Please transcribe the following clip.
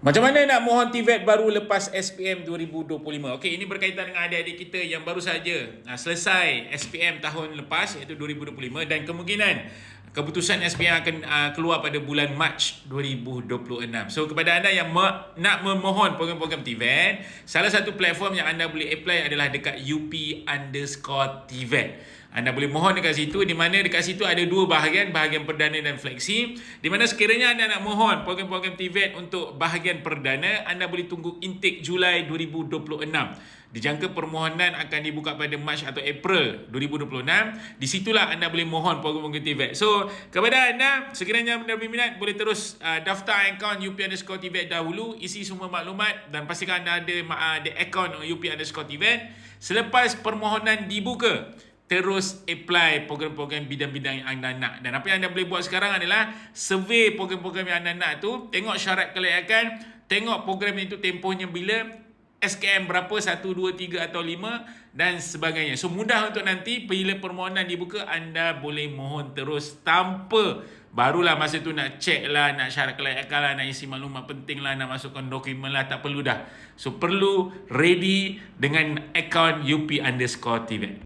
Macam mana nak mohon TVET baru lepas SPM 2025? Okey, ini berkaitan dengan adik-adik kita yang baru saja selesai SPM tahun lepas iaitu 2025 dan kemungkinan keputusan SPM akan keluar pada bulan Mac 2026. So kepada anda yang nak memohon program-program TVET, salah satu platform yang anda boleh apply adalah dekat UP_TVET. Anda boleh mohon dekat situ, di mana dekat situ ada dua bahagian perdana dan fleksi. Di mana sekiranya anda nak mohon program-program TVET untuk bahagian perdana, anda boleh tunggu intake Julai 2026. Dijangka permohonan akan dibuka pada Mac atau April 2026. Di situlah anda boleh mohon program-program TVET. So, kepada anda, sekiranya anda berminat, boleh terus daftar akaun UP_TVET dahulu, isi semua maklumat dan pastikan anda ada akaun UP_TVET. Selepas permohonan dibuka, terus apply program-program bidang-bidang yang anda nak. Dan apa yang anda boleh buat sekarang adalah survey program-program yang anda nak tu, tengok syarat kelayakan, tengok program itu tempohnya bila, SKM berapa, 1, 2, 3 atau 5 dan sebagainya. So mudah untuk nanti bila permohonan dibuka, anda boleh mohon terus tanpa barulah masa tu nak check lah, nak syarat kelayakan lah, nak isi maklumat penting lah, nak masukkan dokumen lah, tak perlu dah. So perlu ready dengan akaun UP_TVET.